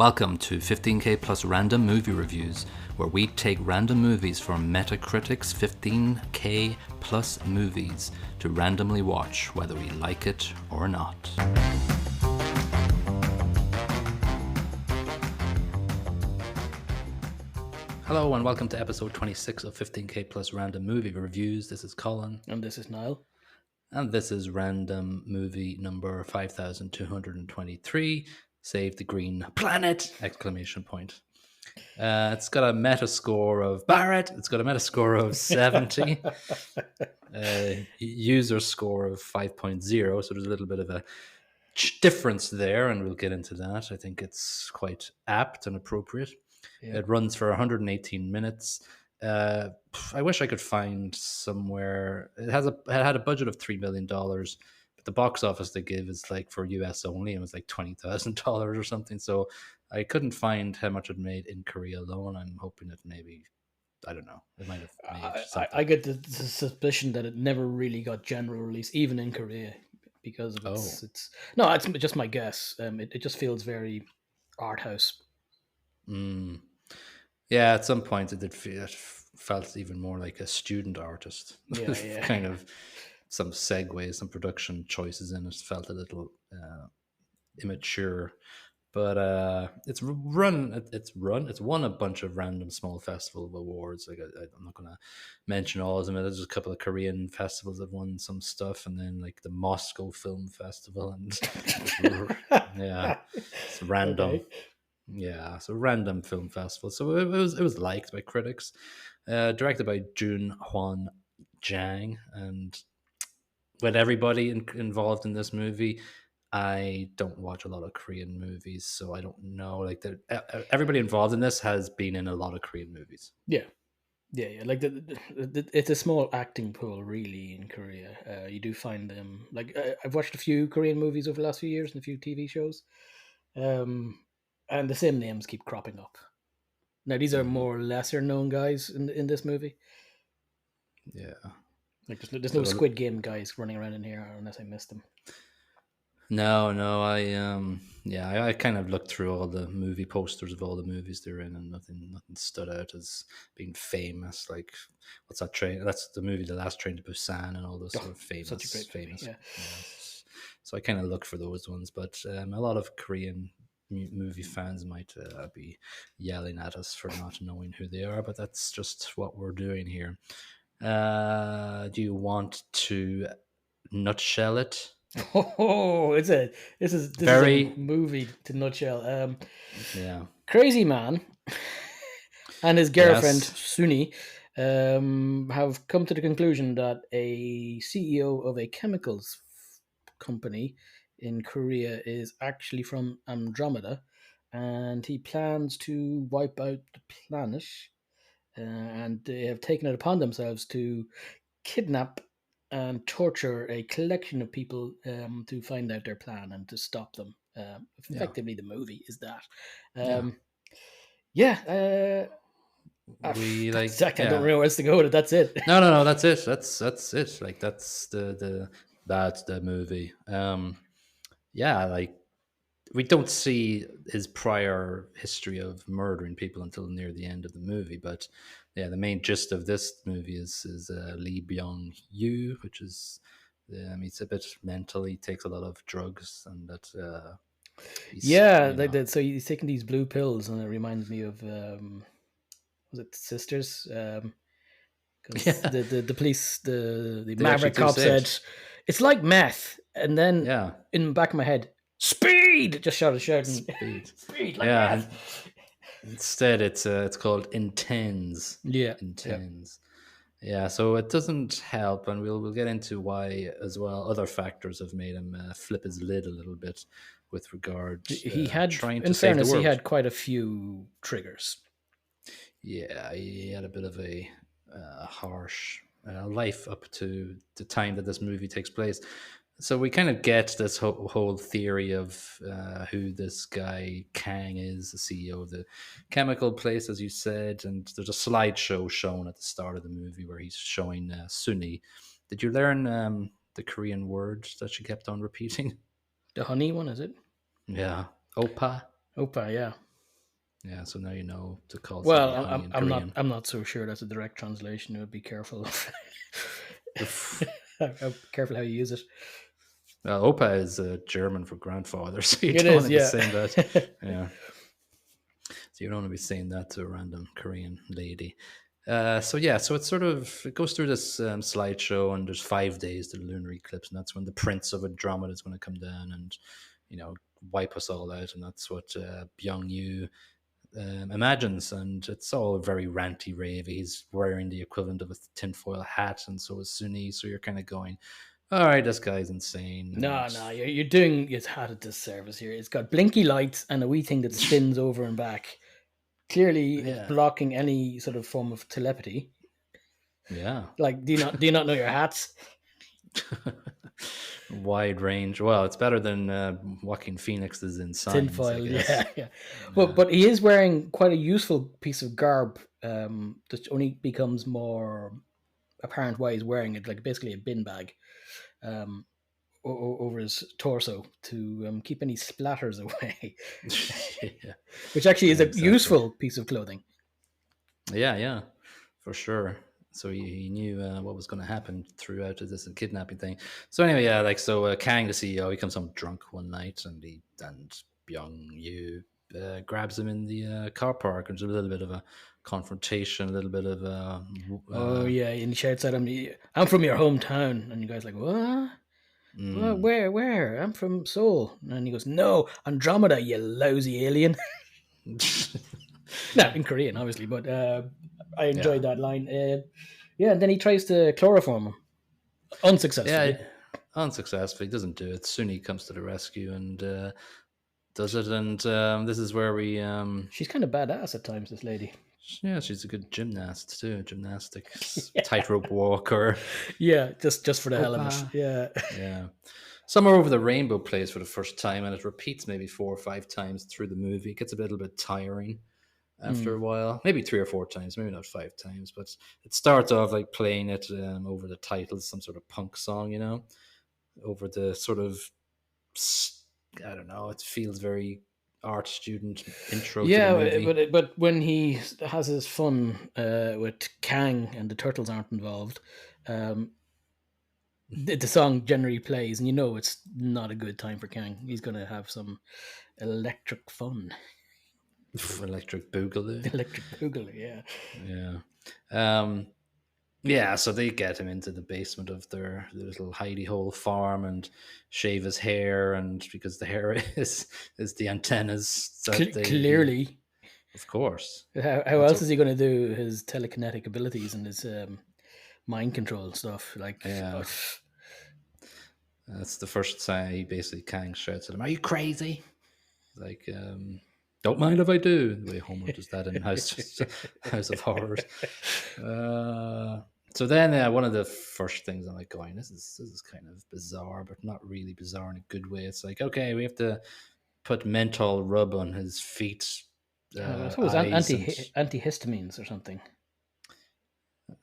Welcome to 15K plus random movie reviews, where we take random movies from Metacritic's 15K plus movies to randomly watch whether we like it or not. Hello and welcome to episode 26 of 15K plus random movie reviews. This is Colin. And this is Niall. And this is random movie number 5223. Save the green planet! Exclamation point. It's got a meta score of Barrett. It's got a meta score of 70. User score of 5.0. So there's a little bit of a difference there, and we'll get into that. I think it's quite apt and appropriate. Yeah. It runs for 118 minutes. I wish I could find somewhere. It had a budget of $3 million, but the box office they give is like for US only. It was like $20,000 or something. So I couldn't find how much it made in Korea alone. I'm hoping that maybe, I don't know, it might have made something. I get the suspicion that it never really got general release, even in Korea, because of it's just my guess. It just feels very art house. Yeah, at some point it felt even more like a student artist. Yeah. Kind of some segues, some production choices in it felt a little immature. But it's won a bunch of random small festival awards. Like I'm not going to mention all of them. There's a couple of Korean festivals that won some stuff, and then like the Moscow Film Festival, and yeah, it's random. Okay. Yeah, so random film festival. So it was liked by critics. Directed by Joon-hwan Jang, and with everybody involved in this movie, I don't watch a lot of Korean movies, so I don't know. Like everybody involved in this has been in a lot of Korean movies. Yeah. Like it's a small acting pool, really, in Korea. You do find them. Like I've watched a few Korean movies over the last few years and a few TV shows. And the same names keep cropping up. Now these are more lesser known guys in this movie. Yeah, like there's no Squid Game guys running around in here unless I missed them. No, I kind of looked through all the movie posters of all the movies they're in, and nothing stood out as being famous. Like, what's that train? That's the movie, The Last Train to Busan, and all those sort of famous. Such a great famous. Yeah. So I kind of look for those ones, but a lot of Korean movie fans might be yelling at us for not knowing who they are, but that's just what we're doing here. Do you want to nutshell it? Oh, this is a movie to nutshell. Yeah, crazy man and his girlfriend Suni have come to the conclusion that a CEO of a chemicals company in Korea is actually from Andromeda, and he plans to wipe out the planet. And they have taken it upon themselves to kidnap and torture a collection of people to find out their plan and to stop them. Effectively, the movie is that. I don't know where else to go with it. That's it. No. That's it. That's it. Like that's the movie. Like we don't see his prior history of murdering people until near the end of the movie, but yeah, the main gist of this movie is Lee Byeong-gu, which is he's a bit mental. He takes a lot of drugs, and that so he's taking these blue pills, and it reminds me of was it Sisters? The police, the Maverick cop said it's like meth, and then in the back of my head, speed! Just shouting. Speed like meth. Instead, it's called Intens. Yeah, Intens. Yeah, so it doesn't help, and we'll get into why as well. Other factors have made him flip his lid a little bit with regard. He had, in fairness, he had quite a few triggers. Yeah, he had a bit of a harsh life up to the time that this movie takes place. So we kind of get this whole theory of who this guy Kang is, the CEO of the chemical place, as you said. And there's a slideshow shown at the start of the movie where he's showing Suni. Did you learn the Korean word that she kept on repeating? The honey one, is it? Yeah. Oppa. Oppa, yeah. Yeah, so now you know to call somebody Well, honey in Korean. I'm not so sure that's a direct translation. You would be careful. Oof. Careful how you use it. Opa is German for grandfather, so you It don't want is, to be yeah. saying that. Yeah, so you don't want to be saying that to a random Korean lady. So yeah, so it's sort of it goes through this slideshow, and there's 5 days to the lunar eclipse, and that's when the Prince of Andromeda is going to come down and you know wipe us all out, and that's what Byung-yu imagines, and it's all very ranty ravey. He's wearing the equivalent of a tinfoil hat, and so is Sunni. So you're kind of going, all right, this guy's insane, No, and no, you're doing it had a disservice here. It's got blinky lights and a wee thing that spins over and back. Clearly, it's yeah, blocking any sort of form of telepathy. yeah. Like, do you not know your hats? Wide range. Well, it's better than Joaquin Phoenix's in Signs, I Tinfoil, yeah, guess. yeah. Yeah. But he is wearing quite a useful piece of garb. That only becomes more apparent why he's wearing it, like basically a bin bag. Um, over his torso to keep any splatters away, Yeah, which actually is yeah, a exactly. useful piece of clothing. Yeah, yeah, for sure. So he knew what was going to happen throughout this kidnapping thing. So anyway, yeah, like so, Kang, the CEO, he comes home drunk one night, and Byung Yu grabs him in the car park. And there's a little bit of a confrontation, a little bit of Oh yeah, and he shouts at him, "I'm from your hometown," and the guy's like, "What? What? mm, Where? I'm from Seoul." And he goes, "No, Andromeda, you lousy alien." No, in Korean, obviously, but I yeah, enjoyed that line. Yeah, and then he tries to chloroform him unsuccessfully. yeah. Unsuccessfully, doesn't do it. Sunni comes to the rescue and does it, and this is where we She's kind of badass at times, this lady. yeah, she's a good gymnast too. Gymnastics, Yeah, tightrope walker. yeah, just for the hell of it. Opa. Yeah. Yeah. Somewhere Over the Rainbow plays for the first time, and it repeats maybe 4 or 5 times through the movie. It gets a little bit tiring after Mm. a while. Maybe 3 or 4 times, maybe not 5 times, but it starts off like playing it over the titles, some sort of punk song, over the sort of, I don't know, it feels very art student intro to the Yeah, movie. but when he has his fun with Kang and the turtles aren't involved, um, the song generally plays, and you know it's not a good time for Kang. He's going to have some electric fun, Electric Boogaloo. electric boogaloo. Yeah. Yeah. Um, Yeah, so they get him into the basement of their little hidey hole farm and shave his hair, and because the hair is the antennas that he Clearly, of course how that's else what is he going to do his telekinetic abilities and his mind control stuff? Like, yeah, that's the first time he basically Kang shouts at him, "Are you crazy?" Like, don't mind if I do. The way Homer does that in House of Horrors. Uh, so then, one of the first things I'm like going, this is kind of bizarre, but not really bizarre in a good way. It's like, okay, we have to put menthol rub on his feet, I thought it was eyes, and antihistamines or something.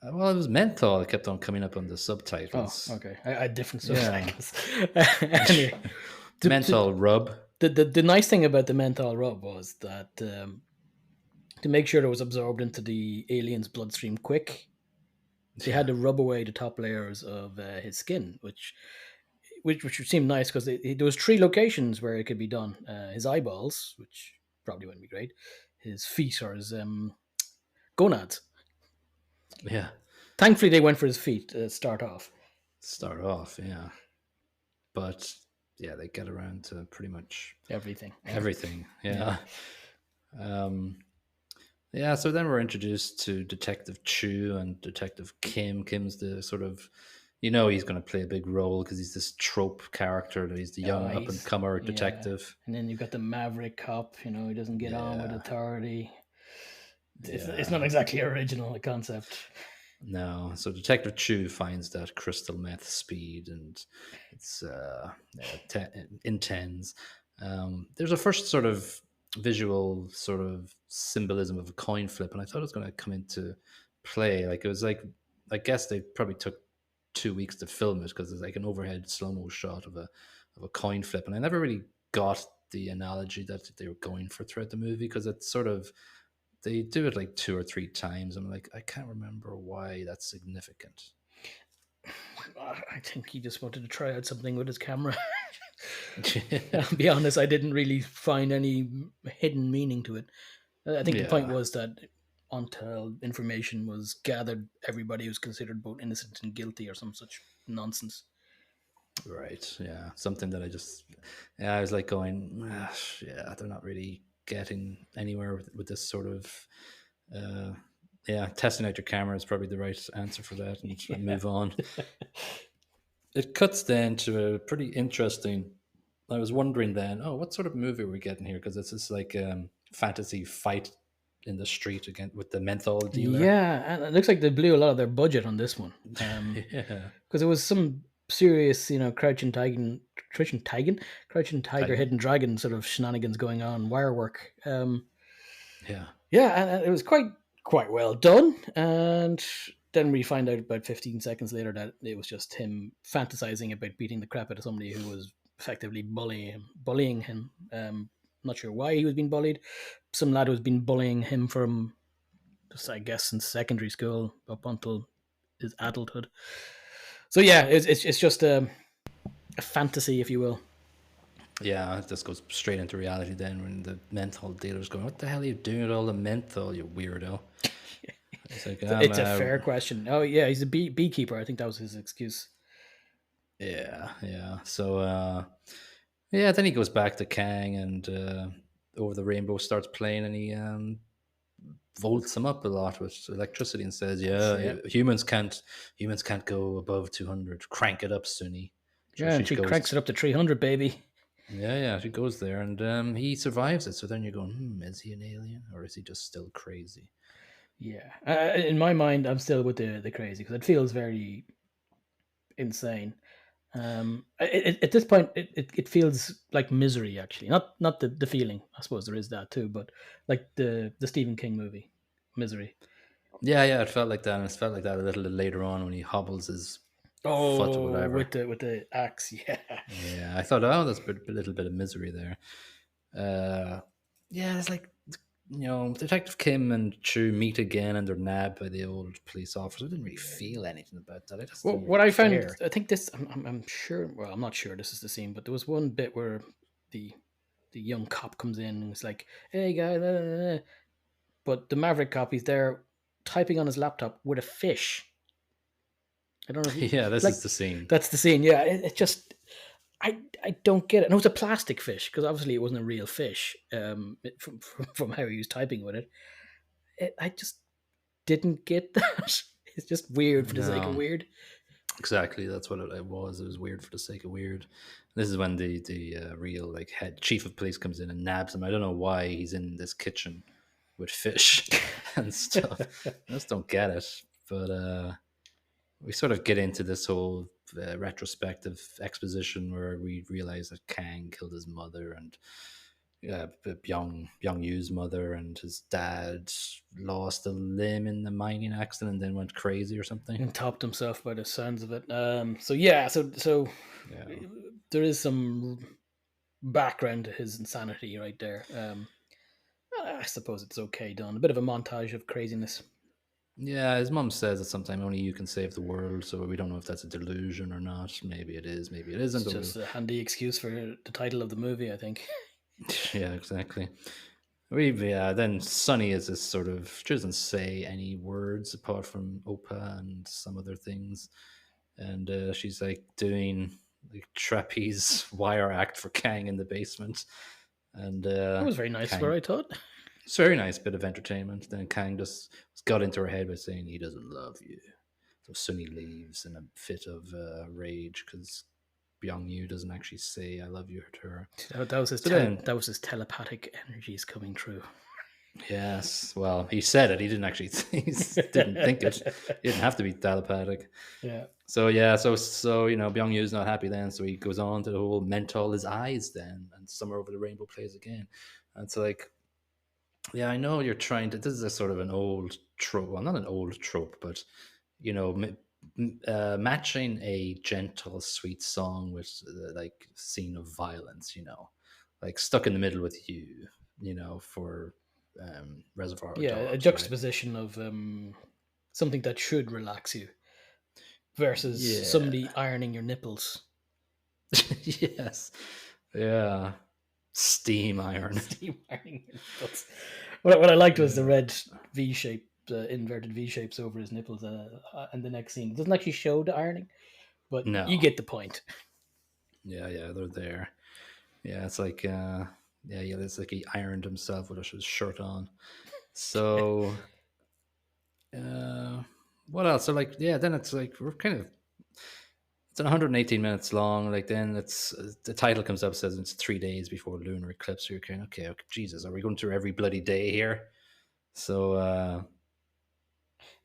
well, it was menthol. It kept on coming up on the Oh, subtitles. okay. I had different Yeah, subtitles. Anyway, menthol rub. the nice thing about the menthol rub was that to make sure it was absorbed into the alien's bloodstream quick, they had Yeah, to rub away the top layers of his skin, which would seem nice because there was three locations where it could be done. His eyeballs, which probably wouldn't be great, his feet or his gonads. yeah. Thankfully, they went for his feet to start off. Start off, yeah. But yeah, they get around to pretty much Everything. everything. Yeah. Yeah. Um, yeah, so then we're introduced to Detective Chu and Detective Kim. Kim's the sort of, he's going to play a big role because he's this trope character that he's the Oh, young up and he's comer yeah. detective. And then you've got the maverick cop. He doesn't get on with Yeah, authority. It's not yeah. exactly original a concept. No, so Detective Chu finds that crystal meth speed, and it's yeah, intense. There's a first sort of visual sort of symbolism of a coin flip, and I thought it was going to come into play. Like it was like I guess they probably took 2 weeks to film it because there's like an overhead slow mo shot of a coin flip, and I never really got the analogy that they were going for throughout the movie, because it's sort of, they do it like two or three times. I'm like, I can't remember why that's significant. I think he just wanted to try out something with his camera. I'll be honest, I didn't really find any hidden meaning to it. I think the point Yeah, was that until information was gathered, everybody was considered both innocent and guilty or some such nonsense. right. Yeah, something that I just, yeah, I was like going, "Ah, yeah, they're not really getting anywhere with this sort of, uh, yeah, testing out your camera is probably the right answer for that, and Yeah. move on. It cuts then to a pretty interesting. I was wondering then, oh, what sort of movie are we getting here? Because it's this like fantasy fight in the street again with the menthol dealer. Yeah, and it looks like they blew a lot of their budget on this one. Yeah, Because it was some serious, crouching tiger, Titan. hidden dragon sort of shenanigans going on, wire work. Yeah, Yeah, and it was quite well done. And then we find out about 15 seconds later that it was just him fantasizing about beating the crap out of somebody who was effectively bullying him. Not sure why he was being bullied. Some lad who's been bullying him from just, I guess, in secondary school up until his adulthood. So yeah, it's just a fantasy, if you will. yeah. This goes straight into reality then when the menthol dealer's going, "What the hell are you doing with all the menthol, you weirdo?" It's like, It's a fair question. Oh yeah, he's a beekeeper. I think that was his excuse. yeah, yeah. So, yeah, then he goes back to Kang, and Over the Rainbow starts playing, and he volts him up a lot with electricity and says, Yeah, "Yeah, humans can't go above 200. Crank it up, Sunny." So yeah, and she she cranks it goes, up to 300, baby. yeah, yeah, she goes there, and he survives it. So then you're going, is he an alien or is he just still crazy? Yeah, in my mind, I'm still with the crazy because it feels very insane. At this point, it feels like misery. Actually, not the feeling. I suppose there is that too, but like the Stephen King movie, Misery. Yeah, yeah, it felt like that, and it felt like that a little bit later on when he hobbles his foot or Oh, whatever. with the axe, yeah. Yeah, I thought, oh, that's a little bit of misery there. Uh, yeah, it's like, Detective Kim and Chu meet again and they're nabbed by the old police officer. I didn't really feel anything about that. I just Well, didn't what really I found, care. I think this, I'm sure. Well, I'm not sure this is the scene, but there was one bit where the the young cop comes in and it's like, "Hey, guy," but the Maverick cop, he's there typing on his laptop with a fish. I don't know if you Yeah, this is like. the scene. That's the scene. Yeah, it just I don't get it. No, it's a plastic fish because obviously it wasn't a real fish. From how he was typing with I just didn't get that. It's just weird for the sake of No, weird. exactly. That's what it was. It was weird for the sake of weird. This is when the real like head chief of police comes in and nabs him. I don't know why he's in this kitchen with fish and stuff. I just don't get it. But we sort of get into this whole retrospective exposition where we realize that Kang killed his mother and Byung Yu's mother, and his dad lost a limb in the mining accident and then went crazy or something. And topped himself by the sounds of it. So yeah, so Yeah, there is some background to his insanity right there. I suppose it's okay done. A bit of a montage of craziness. yeah. His mom says that sometime only you can save the world, so we don't know if that's a delusion or not. Maybe it is, maybe it isn't. It's But just a handy excuse for the title of the movie, I think. yeah, exactly. We Yeah. Then Sunny is this sort of, she doesn't say any words apart from Opa and some other things, and she's like doing like trapeze wire act for Kang in the basement, and That was very nice for Kang. I thought. It's a very nice bit of entertainment. Then Kang just got into her head by saying he doesn't love you. So Sunny leaves in a fit of rage because Byung Yu doesn't actually say "I love you" to her. So then, That was his telepathic energies coming true. yes, well, he said it. He didn't actually. He didn't think it. He didn't have to be telepathic. Yeah. So yeah, so Byung Yu's not happy then. So he goes on to the whole mental his eyes then, and Somewhere Over the Rainbow plays again. And it's like, yeah, I know you're trying to. This is a sort of an old trope. Well, not an old trope, but matching a gentle, sweet song with like scene of violence. like stuck in the middle with you, for Reservoir Yeah, a Dogs, right? juxtaposition of something that should relax you versus Yeah. somebody ironing your nipples. Yes. Yeah. Steam iron. Steam ironing your nipples. What I liked was the Yeah. red V shape, inverted V shapes over his nipples, and the next scene. It doesn't actually show the ironing, but you No. get the point. Yeah, yeah, they're there. Yeah, it's like yeah, it's like he ironed himself with his shirt on. So uh what else? So like yeah, then it's like we're kind of it's 118 minutes long. Like then it's the title comes up says it's 3 days before lunar eclipse. So you're kind of okay, Jesus, are we going through every bloody day here? So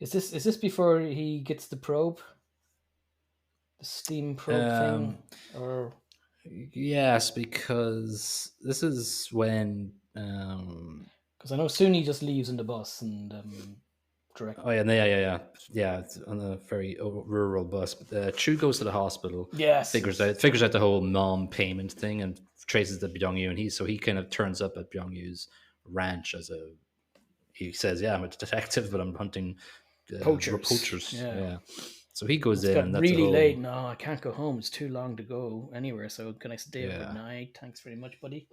Is this before he gets the probe, the steam probe thing, um or yes, because this is when because I know Suni just leaves in the bus and direct. oh yeah, yeah, yeah, yeah, yeah. It's on a very rural bus. But Chu goes to the hospital, Yes, figures yes. out figures out the whole mom payment thing, and traces the Byeong-gu, and he kind of turns up at Byeong-gu's ranch as a. He says, "Yeah, I'm a detective, but I'm hunting Poachers. poachers." Yeah. Yeah, so he goes It's in, got and that's a really late. whole No, I can't go home. It's too long to go anywhere. So can I stay yeah, overnight? Thanks very much, buddy.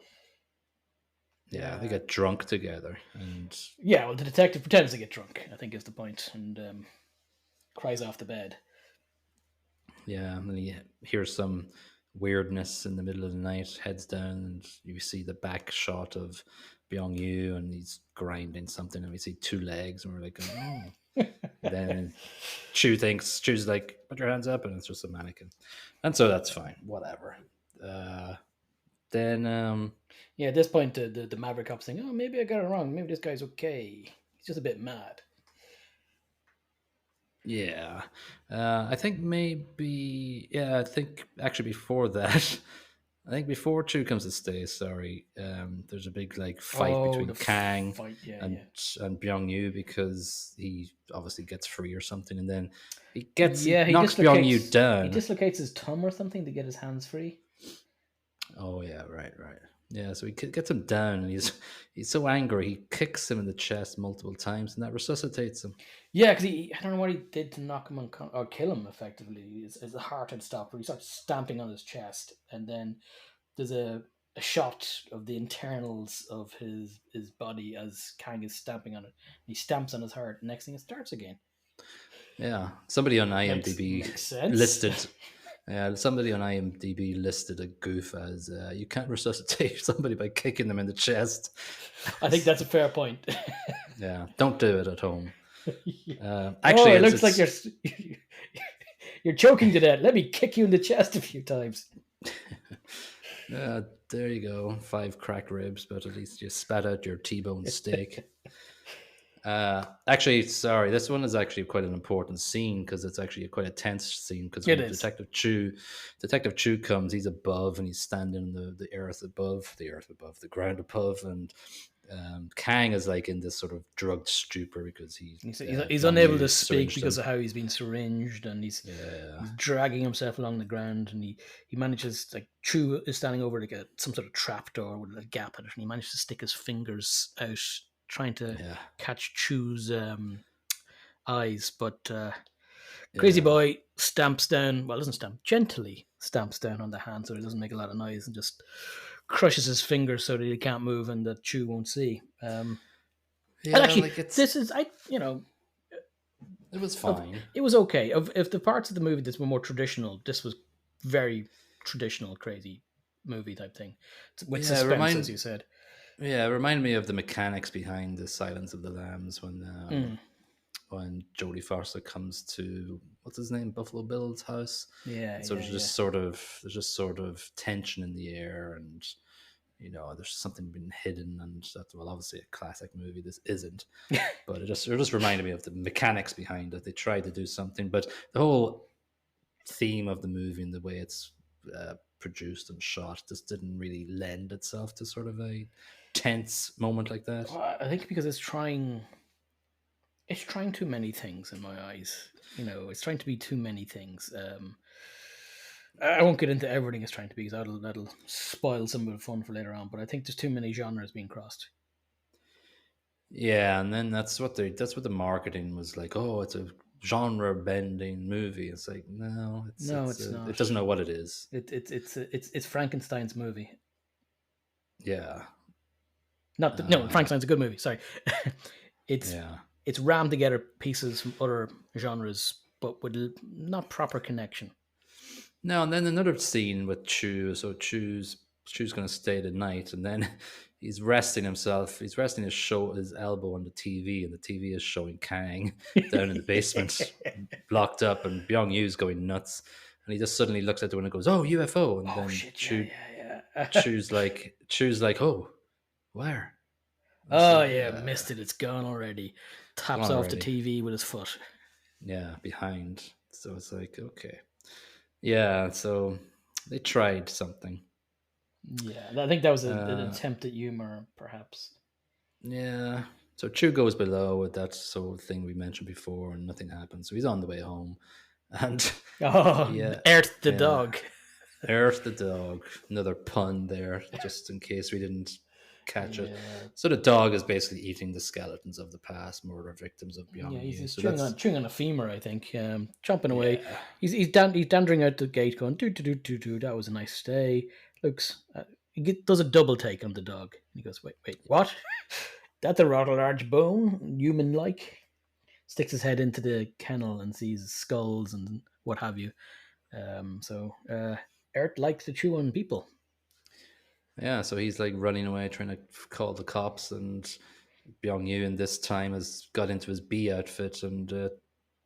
yeah. They Yeah. get drunk together, and Yeah. Well, the detective pretends to get drunk, I think is the point, and cries off the bed. yeah, and then he hears some weirdness in the middle of the night, heads down, and you see the back shot of Byung-yu, and he's grinding something, and we see two legs, and we're like, oh. And then Chu's like, put your hands up, and it's just a mannequin. And so that's fine, whatever. Uh, then, Yeah. At this point, the Maverick cop's saying, "Oh, maybe I got it wrong. Maybe this guy's okay. He's just a bit mad." yeah, I think maybe, yeah, I think actually before that, I think before Chu comes to stay, sorry, there's a big like fight Oh, between the Kang fight. Yeah, and yeah. and Byung Yu because he obviously gets free or something, and then he Yeah, knocks Byung Yu he down. dislocates his tongue or something to get his hands free. Oh yeah, right, right. Yeah, so he gets him down, and he's so angry he kicks him in the chest multiple times, and that resuscitates him. Yeah, because I don't know what he did to knock him or kill him effectively. His heart had stopped, but he starts stamping on his chest, and then there's a shot of the internals of his body as Kang is stamping on it. He stamps on his heart. Next thing, it starts again. Yeah, somebody on IMDb Makes sense. listed. Yeah, somebody on IMDb listed a goof as you can't resuscitate somebody by kicking them in the chest. I think that's a fair point. Yeah, don't do it at home. Oh, Actually, it it's looks like it's you're choking to death. Let me kick you in the chest a few times. there you go, 5 cracked ribs, but at least you spat out your T-bone steak. Actually, sorry, this one is actually quite an important scene because it's actually quite a tense scene because It when is. Detective Chu comes, he's above and he's standing in the earth above, the ground above, and Kang is like in this sort of drugged stupor because He's Byung unable to Yu speak syringed because him. of how he's been syringed, and Yeah, he's dragging himself along the ground, and he manages, like, Chu is standing over like some sort of trap door with a gap in it, and he managed to stick his fingers out trying to yeah, catch Chu's eyes, but Crazy yeah. Boy stamps down, well, doesn't stamp, gently stamps down on the hand so he doesn't make a lot of noise, and just crushes his fingers so that he can't move and that Chu won't see. And Yeah, actually, like it's this is, it was fine. it was okay. If the parts of the movie that were more traditional, this was very traditional, crazy movie type thing with Yeah, suspense, as you said. it reminded me of the mechanics behind the Silence of the Lambs Mm, when Jodie Foster comes to what's his name, Buffalo Bill's house. yeah, And so yeah, yeah. there's just sort of tension in the air, and there's something been hidden, and that's, well, obviously a classic movie. This isn't, but it just reminded me of the mechanics behind it. They tried to do something, but the whole theme of the movie and the way it's produced and shot just didn't really lend itself to sort of a tense moment like that. I think because it's trying too many things in my eyes. It's trying to be too many things. I won't get into everything it's trying to be because that'll spoil some of the fun for later on. But I think there's too many genres being crossed. Yeah, and then that's what the marketing was like. Oh, it's a genre bending movie. It's like no, No, it's it not. doesn't know what it is. It's Frankenstein's movie. Yeah, Not that, no, uh, Frankenstein's a good movie. Sorry, it's yeah. it's rammed together pieces from other genres, but with not proper connection. No, and then another scene with Chu. So Chu's going to stay the night, and then he's resting himself. He's resting his elbow on the TV, and the TV is showing Kang down in the basement, blocked up, and Byung Yu's going nuts. And he just suddenly looks at the window and goes, "Oh, UFO!" And Oh then shit! Yeah, yeah, yeah. Chu's like, "Oh, where?" It's Oh like, yeah, missed it. It's gone already. it's Taps gone off the already. TV with his foot. Yeah, behind. So it's like, okay, yeah. So they tried something. Yeah, I think that was an Uh, attempt at humor, perhaps. Yeah. So Chu goes below with that sort of thing we mentioned before, and nothing happens. So he's on the way home, and Oh, yeah, Earth the yeah. dog. Earth the dog. Another pun there, just in case we didn't catch it. Yeah, So the dog is basically eating the skeletons of the past murder victims of yeah. Byeong-gu. He's So that's chewing on a femur, I think. Chomping away. yeah, He's dandering out the gate, going do do do do do. That was a nice stay. Looks. Does a double take on the dog. He goes, wait, what? That's a rather large bone, human-like. Sticks his head into the kennel and sees skulls and what have you. Earth likes to chew on people. yeah. So he's like running away, trying to call the cops, and Byung-yu in this time has got into his bee outfit and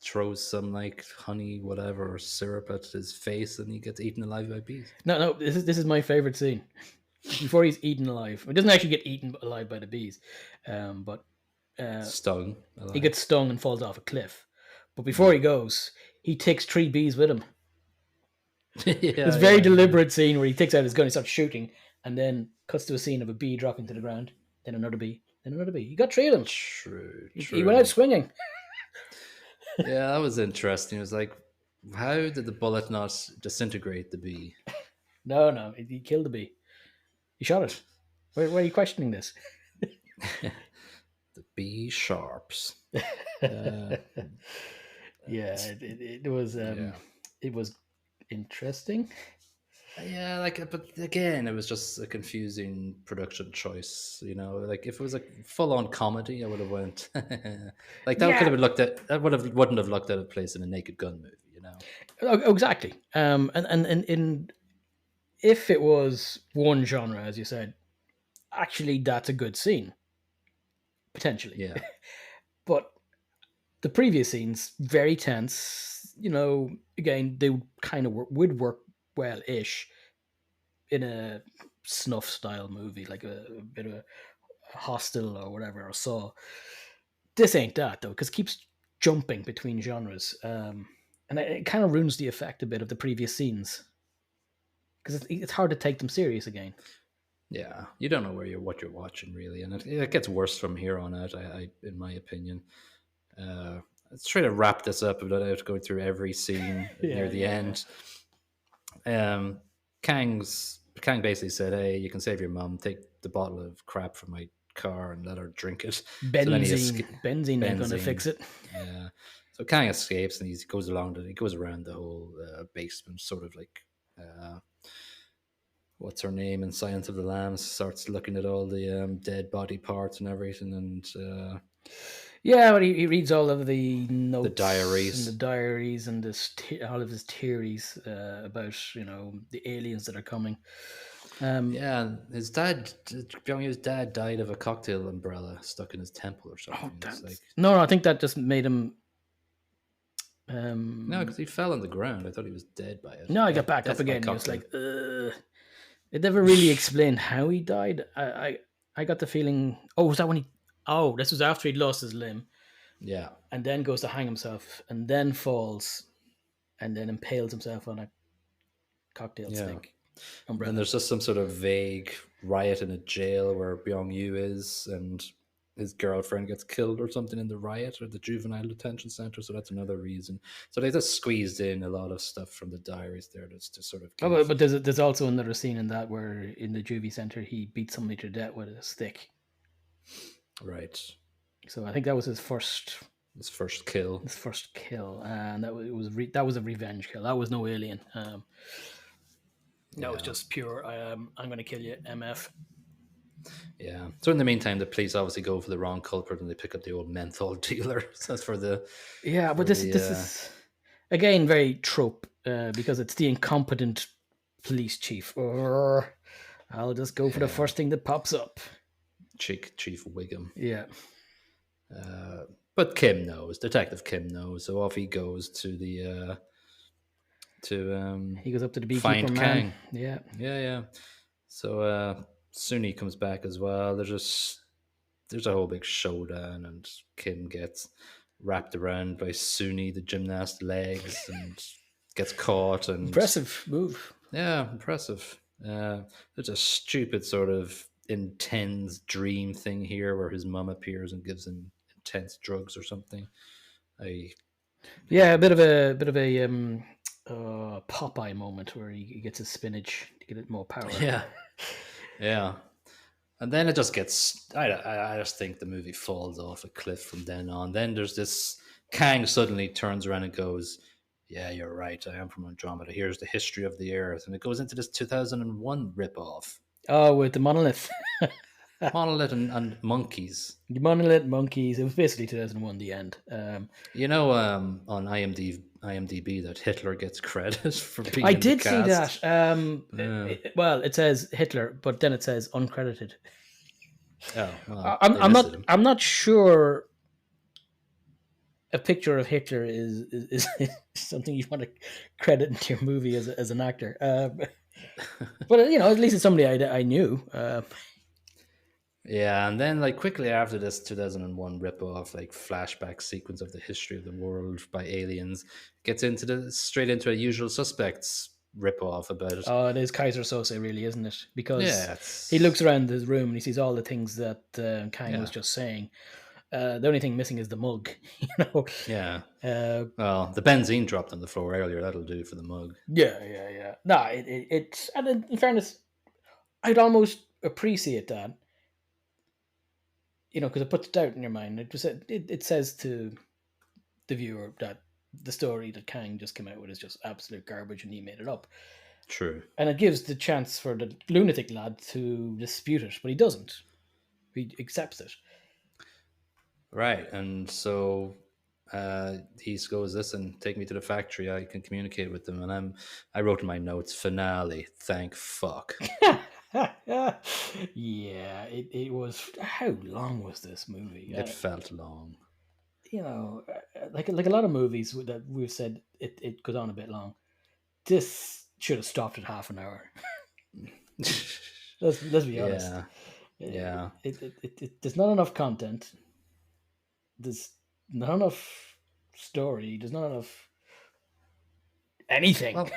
throws some like honey, whatever, or syrup at his face, and he gets eaten alive by bees. No, this is my favorite scene. Before he's eaten alive, he doesn't actually get eaten alive by the bees, but Stung he alive. gets stung and falls off a cliff. But before Mm. he goes, he takes 3 bees with him. This Yeah, very yeah, yeah. deliberate scene where he takes out his gun, he starts shooting, and then cuts to a scene of a bee dropping to the ground. Then another bee. Then another bee. He got 3 of them. True, He went out true. swinging. Yeah, that was interesting. It was like, how did the bullet not disintegrate the bee? No, he killed the bee. He shot it. Why are you questioning this? The bee sharps. Uh, Yeah, it's- it yeah. it was interesting. Yeah, like, but again, it was just a confusing production choice. Like if it was a full-on comedy, I would have went like that could Yeah, have been looked at. That wouldn't have looked at a place in a Naked Gun movie. exactly. And if it was one genre, as you said, actually that's a good scene potentially. Yeah, But the previous scenes very tense. Again they would work well ish in a snuff style movie like a bit of a Hostel or whatever or Saw. This ain't that though, because it keeps jumping between genres, and it kind of ruins the effect a bit of the previous scenes because it's hard to take them serious again. yeah. You don't know what you're watching really, and it gets worse from here on out. In my opinion. Let's try to wrap this up without going through every scene near Yeah, the yeah, yeah. end. Um, Kang basically said, "Hey, you can save your mum. Take the bottle of crap from my car and let her drink it." So then he escapes. Benzene ain't gonna Benzene. fix it. Yeah. So Kang escapes and he goes around the whole basement, sort of like uh, what's her name in Silence of the Lambs. Starts looking at all the dead body parts and everything, and Yeah, but he reads all of the the notes and the diaries. diaries and all of his theories about the aliens that are coming. Yeah, his dad, Pyongyang's dad, died of a cocktail umbrella stuck in his temple or Oh, something. It's like that's no, I think that just made him. no, Um, because he fell on the ground. I thought he was dead by it. no, I got back up Death by again. He was cocktail. like, It never really explained how he died. I got the feeling. Oh, was that when he? Oh, this was after he'd lost his limb, Yeah, and then goes to hang himself, and then falls, and then impales himself on a cocktail yeah. stick Then umbrella. there's just some sort of vague riot in a jail where Byung Yu is, and his girlfriend gets killed or something in the riot or the juvenile detention center. So that's another reason. So they just squeezed in a lot of stuff from the diaries there to sort of Oh, give. but there's also another scene in that where in the juvie center he beats somebody to death with a stick. Right. So I think that was his first Kill. kill, and that was a revenge kill. That was no alien. That was Yeah. just pure. I'm going to kill you, MF. Yeah. So in the meantime, the police obviously go for the wrong culprit and they pick up the old menthol dealer. So that's for the Yeah, but for this the is again very trope because it's the incompetent police chief. Or I'll just go for the first thing that pops up. Chief Wiggum. Yeah. But Kim knows. Detective Kim knows. So off he goes to the He goes up to the beekeeper find man. Kang. Yeah. Yeah. So Suni comes back as well. There's a whole big showdown, and Kim gets wrapped around by Suni, the gymnast legs, and gets caught. And Impressive move. yeah, impressive. There's a stupid sort of intense dream thing here where his mum appears and gives him intense drugs or something. Yeah, a bit of a Popeye moment where he gets his spinach to get it more power. Yeah. And then it just gets. I just think the movie falls off a cliff from then on. Then there's this Kang suddenly turns around and goes, "Yeah, you're right. I am from Andromeda. Here's the history of the Earth," and it goes into this 2001 ripoff. Oh, with the monolith. Monolith and monkeys. The monolith monkeys. It was basically 2001. The end. On IMDb that Hitler gets credit for being I in the did see cast. that. Well, it says Hitler, but then it says uncredited. Oh, well, they I'm listed not. him. I'm not sure. A picture of Hitler is something you want to credit into your movie as an actor. But at least it's somebody I knew. Yeah, and then like quickly after this 2001 rip-off, like flashback sequence of the history of the world by aliens, gets straight into a Usual Suspects rip-off about. Oh, it is Kaiser Sose, really, isn't it? Because Yeah, he it's looks around his room and he sees all the things that Kang was yeah, just saying. The only thing missing is the mug. you know. yeah. Uh, Well, the benzene dropped on the floor earlier. That'll do for the mug. yeah. No, it's and in fairness, I'd almost appreciate that. Because it puts doubt in your mind. It says to the viewer that the story that Kang just came out with is just absolute garbage and he made it up. True. And it gives the chance for the lunatic lad to dispute it, but he doesn't. He accepts it. Right, and so he goes, "Listen, take me to the factory. I can communicate with them." And I wrote in my notes, "Finale. Thank fuck." Yeah, it was. How long was this movie? It felt long. Like a lot of movies that we've said it goes on a bit long. This should have stopped at half an hour. Let's be honest. Yeah. There's not enough content. There's not enough story. There's not enough anything. Well,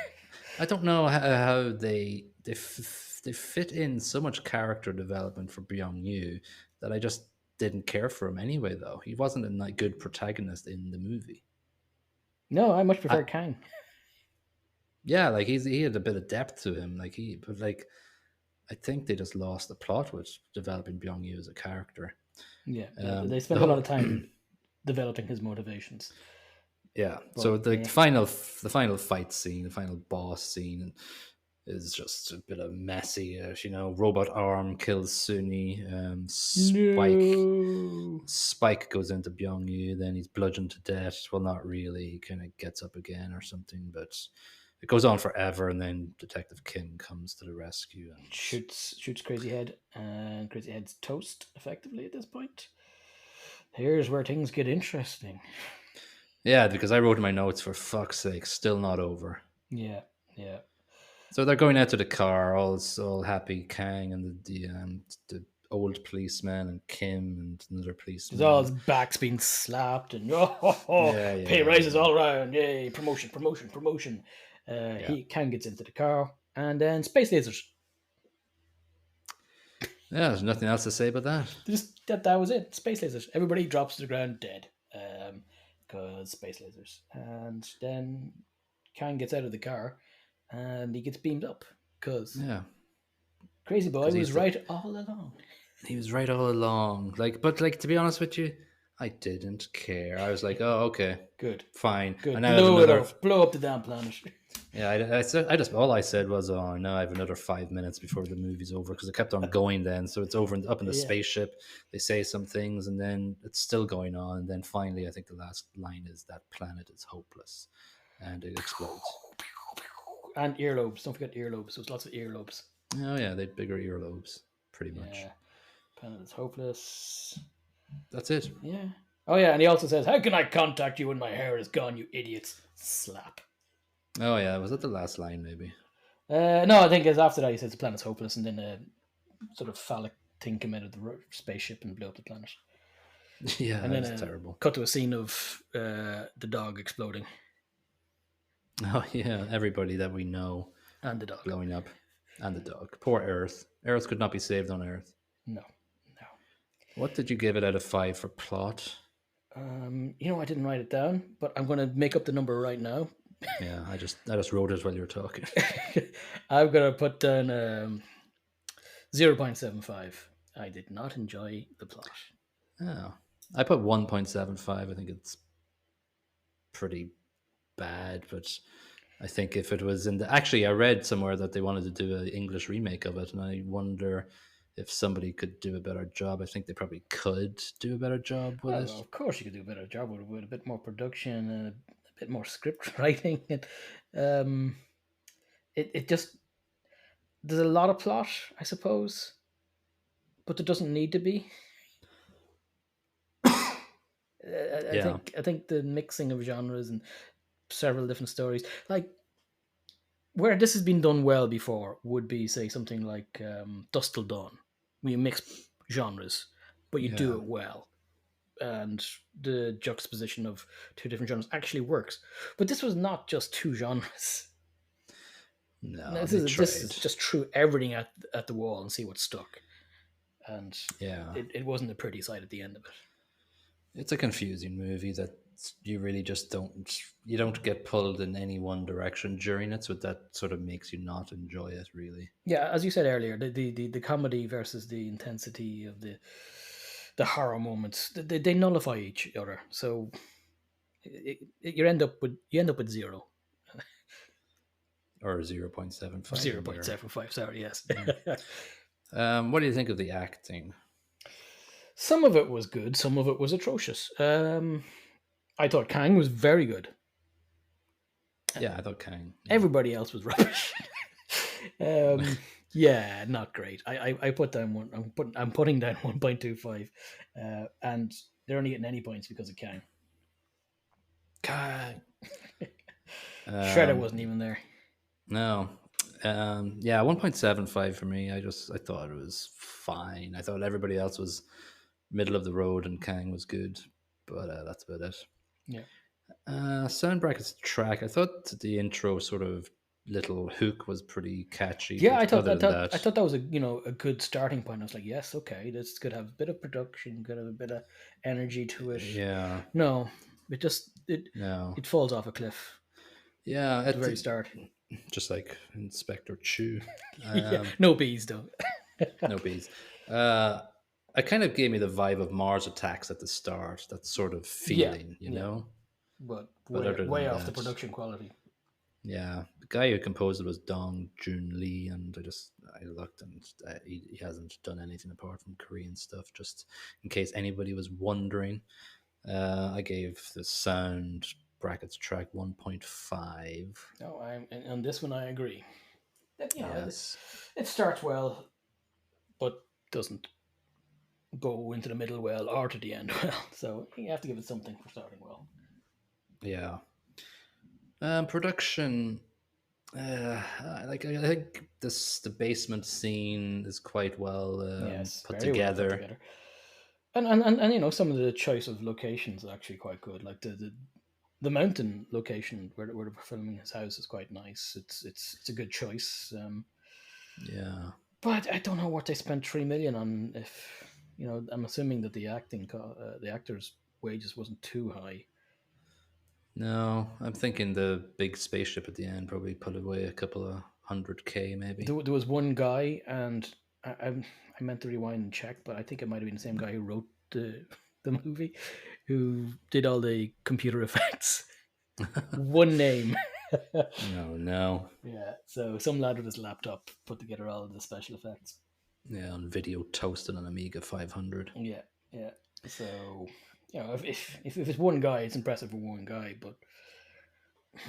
I don't know how they fit in so much character development for Byeong-gu that I just didn't care for him anyway. Though he wasn't a good protagonist in the movie. No, I much prefer Kang. Yeah, like he had a bit of depth to him. But I think they just lost the plot with developing Byeong-gu as a character. Yeah, they spent a lot of time developing his motivations. Yeah, so the final fight scene, the final boss scene, is just a bit of messy. Robot arm kills Suni. Spike goes into Byeong-gu, then he's bludgeoned to death. Well, not really. He kind of gets up again or something, but it goes on forever. And then Detective Kim comes to the rescue and shoots Crazy Head, and Crazy Head's toast effectively at this point. Here's where things get interesting. Yeah, because I wrote in my notes, for fuck's sake, still not over. Yeah. So they're going out to the car, all happy. Kang and the old policeman and Kim and another policeman. All his back's being slapped and pay rises all around. Yay, promotion. Kang gets into the car and then space lasers. Yeah, there's nothing else to say about that. Just that was it. Space lasers. Everybody drops to the ground dead. Because space lasers. And then Kang gets out of the car and he gets beamed up. Because Yeah, Crazy Boy because was right all along. he was right all along. Like, but like to be honest with you, I didn't care. I was like, oh, okay, Good. fine. And Good. now I have Blow it another. up. Blow up the damn planet. Yeah, I just all I said was, oh, no, I have another 5 minutes before the movie's over because it kept on going. Then, so it's over up in the Yeah. spaceship. They say some things, and then it's still going on. And then finally, I think the last line is that planet is hopeless, and it explodes. And earlobes. Don't forget earlobes. There's lots of earlobes. Oh yeah, they had bigger earlobes, pretty much. Yeah. Planet is hopeless. That's it. Yeah. Oh yeah, and he also says, "How can I contact you when my hair is gone, you idiots?" Slap. Oh yeah, was that the last line? Maybe. No, I think it's after that he says the planet's hopeless, and then a sort of phallic thing came out of the spaceship and blew up the planet. Yeah, And that then was terrible. cut to a scene of the dog exploding Oh yeah, everybody that we know and the dog. blowing up, and the dog. Poor Earth. Earth could not be saved on Earth. No, no. What did you give it out of 5 for plot? I didn't write it down, but I'm going to make up the number right now. Yeah, I just wrote it while you were talking. I'm going to put down 0.75. I did not enjoy the plot. Oh, I put 1.75. I think it's pretty bad, but I think if it was in the actually, I read somewhere that they wanted to do an English remake of it, and I wonder if somebody could do a better job. I think they probably could do a better job with Well, it. of course, you could do a better job with a bit more production and a bit more script writing. And, um, it just there's a lot of plot, I suppose, but there doesn't need to be. Yeah, I think the mixing of genres and several different stories, like where this has been done well before, would be say something like Dust Till Dawn, where you mix genres, but you do yeah, it well, and the juxtaposition of two different genres actually works. But this was not just two genres. no, This they is this tried. is just threw everything at the wall and see what stuck, and Yeah, it wasn't a pretty sight at the end of it. it's a confusing movie that you really just don't get pulled in any one direction during it, so that sort of makes you not enjoy it really. Yeah, as you said earlier, the comedy versus the intensity of the horror moments, they nullify each other. So you end up with Or 0.75 zero in point there. seven five. Sorry, yes. Yeah. What do you think of the acting? Some of it was good, some of it was atrocious. I thought Kang was very good. Yeah, I thought Kang. Yeah. Everybody else was rubbish. um, yeah, not great. I put down one. I'm putting down 1.25, and they're only getting any points because of Kang. Kang. Shredder wasn't even there. No. Yeah, 1.75 for me. I thought it was fine. I thought everybody else was middle of the road and Kang was good, but that's about it. Yeah. Sound brackets track. I thought the intro sort of little hook was pretty catchy, Yeah, but other than I that, thought that was a good starting point. I was like, yes, okay, this could have a bit of production, could have a bit of energy to it. yeah, No, it just no, it falls off a cliff yeah, at the very start. just like Inspector Chew. Yeah, no bees though. No bees. Uh, it kind of gave me the vibe of Mars Attacks at the start. That sort of Yeah, feeling, you yeah, know. but But way other way than off the that, production quality. yeah, the guy who composed it was Dong Jun Lee, and I looked, and he hasn't done anything apart from Korean stuff. Just in case anybody was wondering, I gave the sound brackets track 1.5. No, on this one I agree. That, Yes, it starts well, but doesn't go into the middle well or to the end well. So you have to give it something for starting well. yeah. Production. I think the basement scene is quite well Yes, put very well put together. together. And some of the choice of locations are actually quite good. Like the mountain location where they're filming his house is quite nice. It's a good choice. Yeah, But I don't know what they spent 3 million on. If I'm assuming that the actors' wages wasn't too high. No, I'm thinking the big spaceship at the end probably put away a couple of 100K maybe. There was one guy, and I meant to rewind and check, but I think it might have been the same guy who wrote the movie, who did all the computer effects. One name. No, no. Yeah, so some lad with his laptop put together all of the special effects. Yeah, on video toasted on Amiga 500. Yeah, yeah. So if it's one guy, it's impressive for one guy, but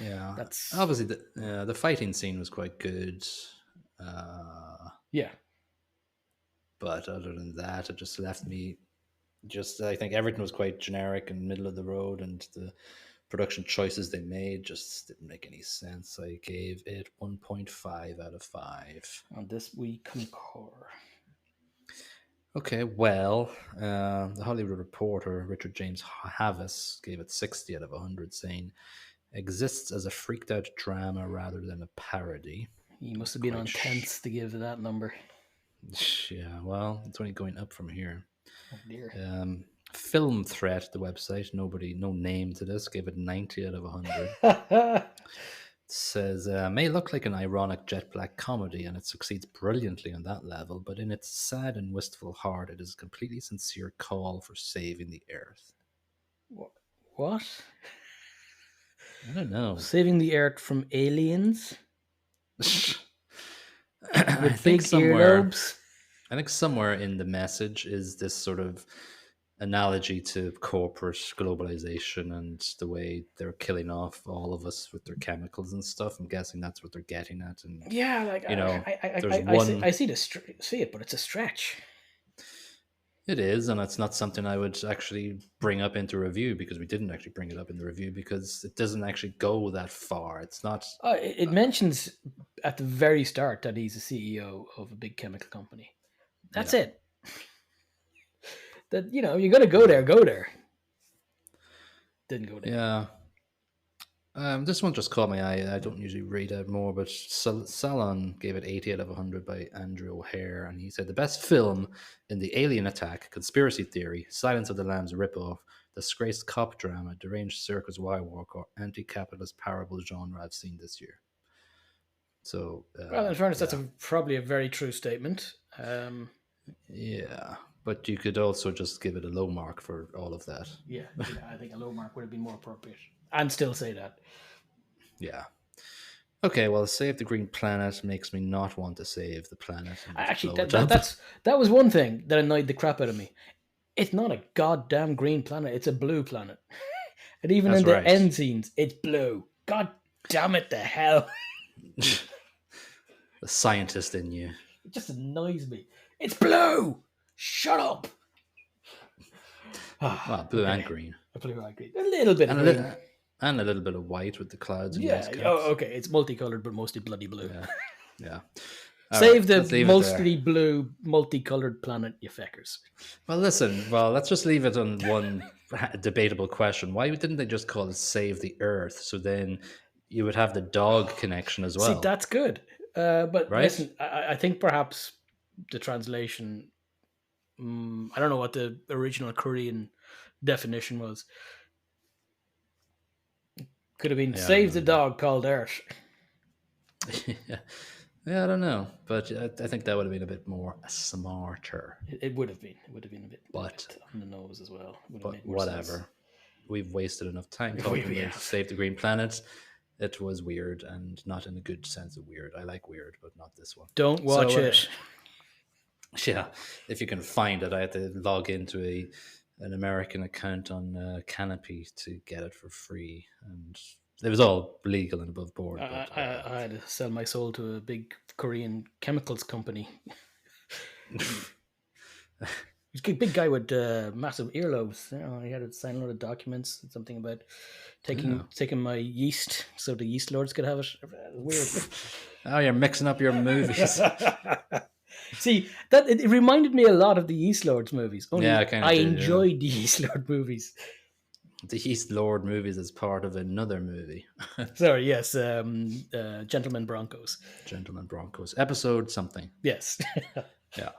Yeah, that's obviously the fighting scene was quite good, uh, yeah. but other than that, it just left me. Just I think everything was quite generic and middle of the road, and the production choices they made just didn't make any sense. I gave it 1.5 out of 5. On this we concur. Okay, well, the Hollywood Reporter, Richard James Havis, gave it 60 out of 100, saying, exists as a freaked out drama rather than a parody. He must have been on tense to give that number. Yeah, well, it's only going up from here. Oh dear. Film Threat, the website, no name to this, gave it 90 out of 100. Says, may look like an ironic jet black comedy, and it succeeds brilliantly on that level, but in its sad and wistful heart, it is a completely sincere call for saving the Earth. What? I don't know. Saving the Earth from aliens? I With think big somewhere, earlobes? I think somewhere in the message is this sort of analogy to corporate globalization and the way they're killing off all of us with their chemicals and stuff. I'm guessing that's what they're getting at. And Yeah, like there's one. I see it, but it's a stretch. It is, and it's not something I would actually bring up into review, because we didn't actually bring it up in the review because it doesn't actually go that far. It's not. It mentions at the very start that he's a CEO of a big chemical company. That's it. That you're gonna go there. Didn't go there. Yeah. This one just caught my eye. I don't usually read out more, but Salon gave it 80 out of 100 by Andrew O'Hare, and he said the best film in the alien attack, conspiracy theory, Silence of the Lambs ripoff, disgraced cop drama, deranged circus Y-walk, or anti-capitalist parable genre I've seen this year. So, well, in fairness, that's probably a very true statement. Yeah, but you could also just give it a low mark for all of that. Yeah, I think a low mark would have been more appropriate, and still say that. Yeah. Okay, well, Save the Green Planet makes me not want to save the planet. Actually, that was one thing that annoyed the crap out of me. It's not a goddamn green planet; it's a blue planet, and even in the end scenes, it's blue. God damn it, the hell! The scientist in you. It just annoys me. It's blue. Shut up. Well, blue and green. Blue and green. A little bit of green. And a little bit of white with the clouds. And okay. It's multicolored, but mostly bloody blue. Yeah. Save the mostly blue, multicolored planet, you feckers. Well, listen. Well, let's just leave it on one debatable question. Why didn't they just call it Save the Earth? So then you would have the dog connection as well. See, that's good. But right? Listen, I think perhaps the translation, I don't know what the original Korean definition was. Could have been Save the Dog called Earth. Yeah, I don't know. But I think that would have been a bit more smarter. It would have been. It would have been a bit on the nose as well. But whatever. Sense. We've wasted enough time talking about Save the Green Planet. It was weird, and not in a good sense of weird. I like weird, but not this one. Don't watch it. Yeah, if you can find it. I had to log into an American account on Canopy to get it for free, and it was all legal and above board. I had to sell my soul to a big Korean chemicals company. He's a big guy with massive earlobes. He had to sign a lot of documents, something about taking my yeast so the yeast lords could have it. Weird. Oh, you're mixing up your movies. See, it reminded me a lot of the Yeast Lords movies. Only I enjoyed the Yeast Lord movies. The East Lord movies is part of another movie. Sorry, yes, Gentlemen Broncos. Gentlemen Broncos. Episode something. Yes. Yeah.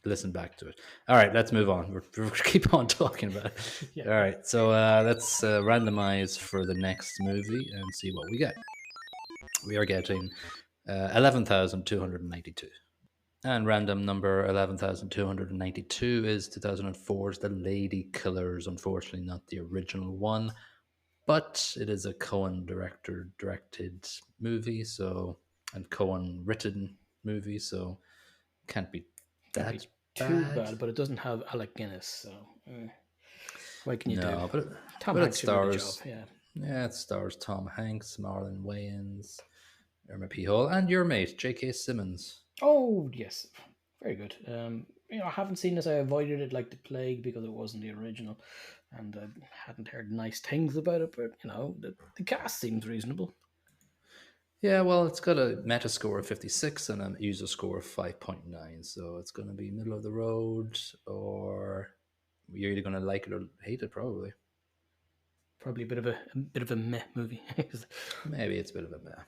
Listen back to it. All right, let's move on. We're keep on talking about it. Yeah. All right, so let's randomize for the next movie and see what we get. We are getting 11,292. And random number 11,292 is 2004's The Lady Killers. Unfortunately, not the original one, but it is a Cohen directed movie, so and Cohen written movie, so can't be Can't be that too bad. bad, but it doesn't have Alec Guinness, so what can you do? No, Tom but it Hanks should do the job, stars. yeah. Yeah, it stars Tom Hanks, Marlon Wayans, Irma P. Hall, and your mate J.K. Simmons. Oh, yes. Very good. I haven't seen this. I avoided it like the plague because it wasn't the original, and I hadn't heard nice things about it. But the cast seems reasonable. Yeah, well, it's got a meta score of 56 and a user score of 5.9, so it's going to be middle of the road, or you're either going to like it or hate it, probably. Probably a bit of a meh movie. Maybe it's a bit of a meh.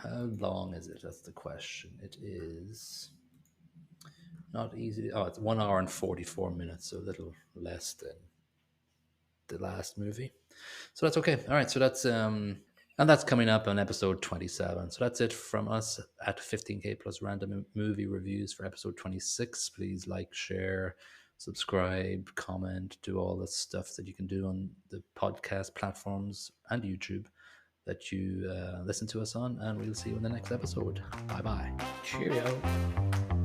How long is it? That's the question. It is not easy. Oh, it's 1 hour and 44 minutes, so a little less than the last movie. So that's okay. All right. So that's and that's coming up on episode 27. So that's it from us at 15K plus random movie reviews for episode 26. Please like, share, subscribe, comment, do all the stuff that you can do on the podcast platforms and YouTube that you listen to us on. And we'll see you in the next episode. Bye bye. Cheerio.